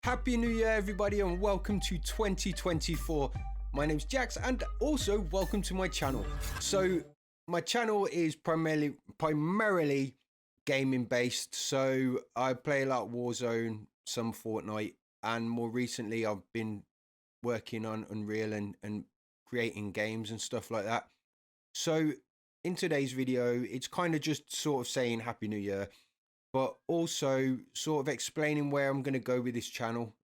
Happy New Year, everybody, and welcome to 2024. My name's Jax, and also welcome to my channel. So my channel is primarily gaming based. So I play a lot of Warzone, some Fortnite, and more recently I've been working on Unreal and creating games and stuff like that. So in today's video, it's kind of just sort of saying Happy New Year, but also sort of explaining where I'm going to go with this channel.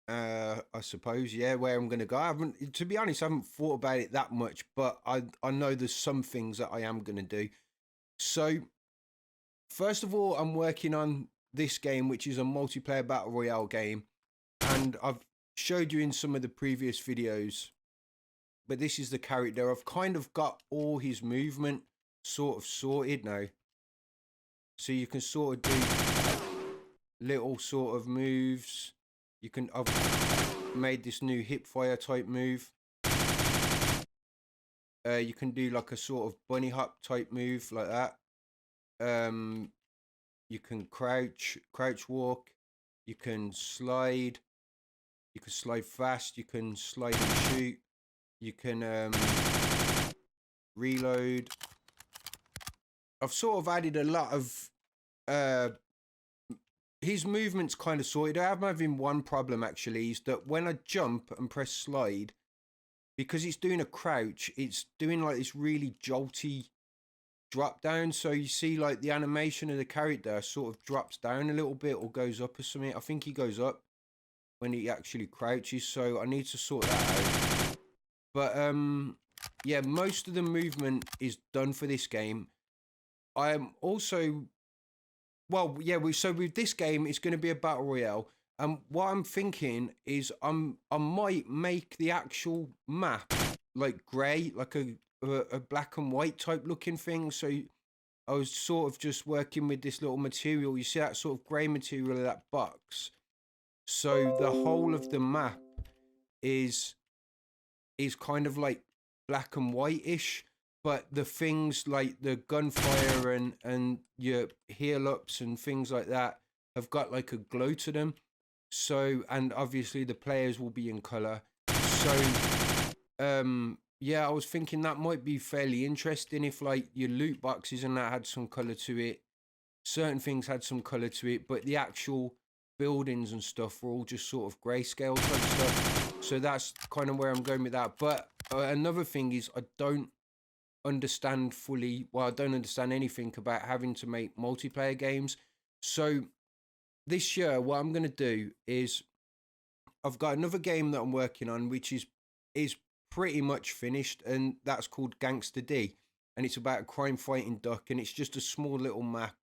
I suppose, yeah, where I'm going to go. To be honest, I haven't thought about it that much, but I know there's some things that I am going to do. So first of all, I'm working on this game, which is a multiplayer battle royale game, and I've showed you in some of the previous videos, but this is the character. I've kind of got all his movement sort of sorted now. So you can sort of do little sort of moves. I've made this new hip fire type move. You can do like a sort of bunny hop type move like that. You can crouch walk. You can slide. You can slide fast. You can slide and shoot. You can reload. I've sort of added a lot of his movement's kind of sorted. I'm having one problem actually, is that when I jump and press slide, because it's doing a crouch, it's doing like this really jolty drop down. So you see like the animation of the character sort of drops down a little bit or goes up or something. I think he goes up when he actually crouches, so I need to sort that out. But yeah, most of the movement is done for this game. I am also, well, yeah, so with this game, it's going to be a battle royale. And what I'm thinking is I might make the actual map like grey, like a black and white type looking thing. So I was sort of just working with this little material. You see that sort of grey material of that box. So the whole of the map is kind of like black and white-ish. But the things like the gunfire and your heal ups and things like that have got like a glow to them. So, and obviously the players will be in color. So, yeah, I was thinking that might be fairly interesting if like your loot boxes and that had some color to it. Certain things had some color to it, but the actual buildings and stuff were all just sort of grayscale type stuff. So that's kind of where I'm going with that. But another thing is I don't understand fully, well, I don't understand anything about having to make multiplayer games. So this year what I'm going to do is I've got another game that I'm working on, which is pretty much finished, and that's called Gangster D, and it's about a crime fighting duck, and it's just a small little map,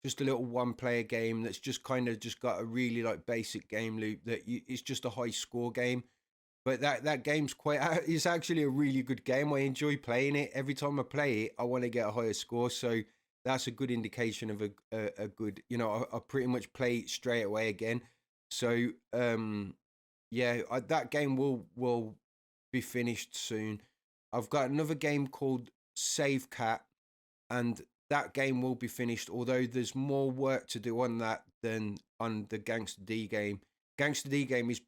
just a little one player game that's just kind of just got a really like basic game loop that it's just a high score game. But that game's it's actually a really good game. I enjoy playing it. Every time I play it, I want to get a higher score. So that's a good indication of a good, you know, I pretty much play it straight away again. So, yeah, that game will be finished soon. I've got another game called Save Cat, and that game will be finished, although there's more work to do on that than on the Gangster D game. Gangster D game is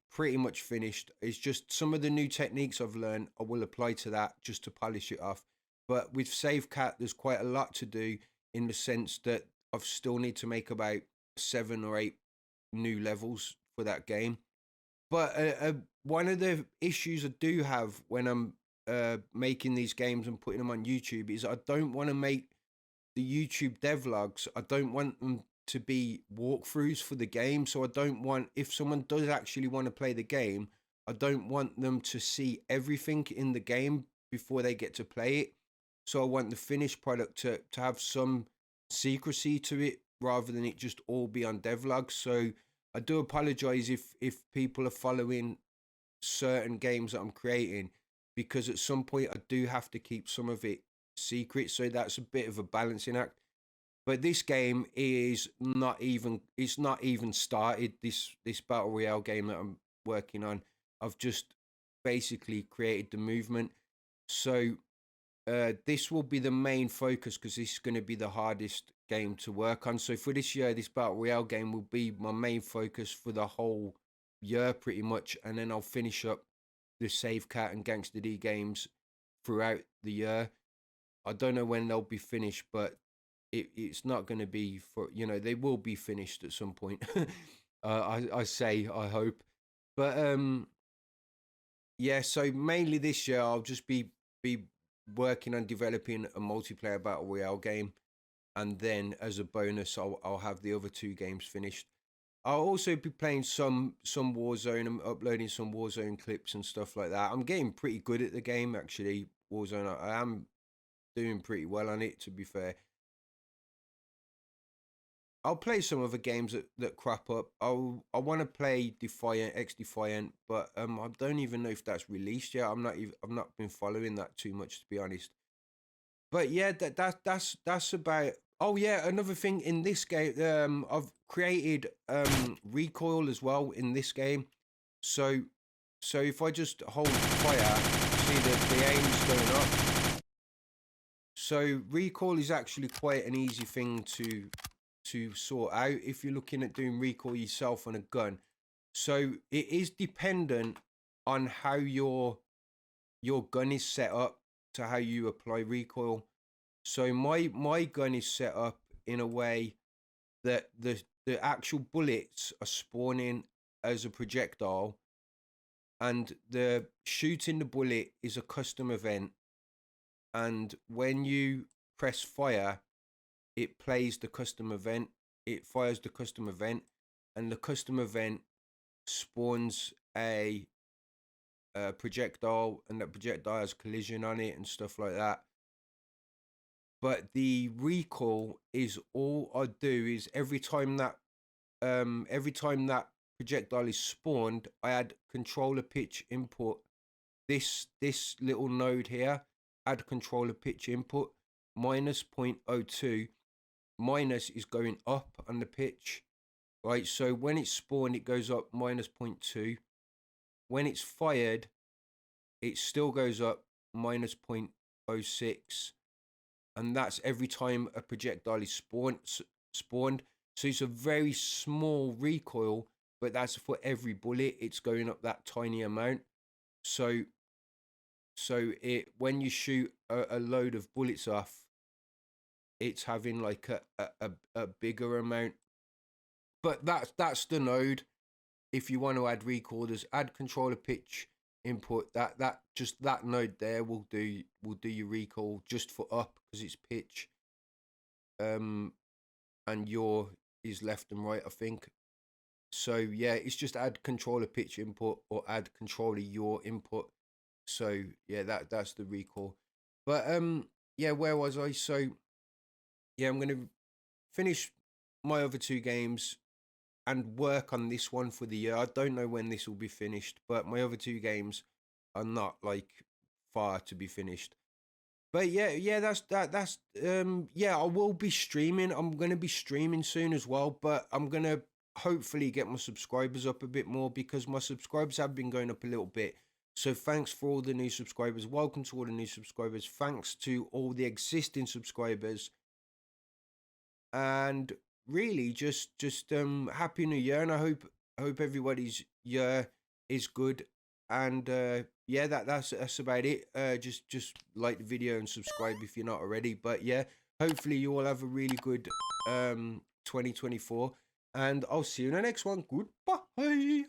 pretty much finished. It's just some of the new techniques I've learned I will apply to that just to polish it off. But with Save Cat, there's quite a lot to do in the sense that I still need to make about 7 or 8 new levels for that game. But one of the issues I do have when I'm making these games and putting them on YouTube is I don't want to make the YouTube devlogs. I don't want them to be walkthroughs for the game. So I don't want, if someone does actually want to play the game, I don't want them to see everything in the game before they get to play it. So I want the finished product to have some secrecy to it rather than it just all be on devlog. So I do apologize if people are following certain games that I'm creating, because at some point I do have to keep some of it secret. So that's a bit of a balancing act. But this game is not even started, this battle royale game that I'm working on. I've just basically created the movement. So this will be the main focus because this is going to be the hardest game to work on. So for this year, this battle royale game will be my main focus for the whole year pretty much, and then I'll finish up the Save Cat and Gangster D games throughout the year. I don't know when they'll be finished, but it's not going to be for, you know, they will be finished at some point. I hope, but yeah. So mainly this year, I'll just be working on developing a multiplayer battle royale game, and then as a bonus, I'll have the other 2 games finished. I'll also be playing some Warzone and uploading some Warzone clips and stuff like that. I'm getting pretty good at the game actually. Warzone, I am doing pretty well on it, to be fair. I'll play some other games that crop up. I want to play Defiant, X Defiant, but I don't even know if that's released yet. I've not been following that too much, to be honest. But yeah, that's about. Oh yeah, another thing in this game, I've created recoil as well in this game. So if I just hold fire, see the aim's going up. So recoil is actually quite an easy thing to sort out if you're looking at doing recoil yourself on a gun. So it is dependent on how your gun is set up to how you apply recoil. So my gun is set up in a way that the actual bullets are spawning as a projectile, and the shooting the bullet is a custom event, and when you press fire, it plays the custom event, it fires the custom event, and the custom event spawns a projectile, and that projectile has collision on it and stuff like that. But the recoil is, all I do is every time that projectile is spawned, I add controller pitch input. This little node here, add controller pitch input, minus 0.02. Minus is going up on the pitch, right? So when it's spawned, it goes up minus 0.2. When it's fired, it still goes up minus 0.06. And that's every time a projectile is spawned. So it's a very small recoil, but that's for every bullet. It's going up that tiny amount. So it, when you shoot a load of bullets off, it's having like a bigger amount. But that's the node. If you want to add recorders, add controller pitch input. That just that node there will do your recoil just for up, because it's pitch. And your is left and right, I think. So yeah, it's just add controller pitch input or add controller your input. So yeah, that's the recoil. But yeah, where was I? So yeah, I'm gonna finish my other 2 games and work on this one for the year. I don't know when this will be finished, but my other 2 games are not like far to be finished. But yeah, that's yeah, I will be streaming. I'm gonna be streaming soon as well, but I'm gonna hopefully get my subscribers up a bit more, because my subscribers have been going up a little bit. So thanks for all the new subscribers. Welcome to all the new subscribers. Thanks to all the existing subscribers. And really just happy new year, and I hope everybody's year is good. And yeah, that's about it. Just like the video and subscribe if you're not already. But yeah, hopefully you all have a really good 2024, and I'll see you in the next one. Goodbye.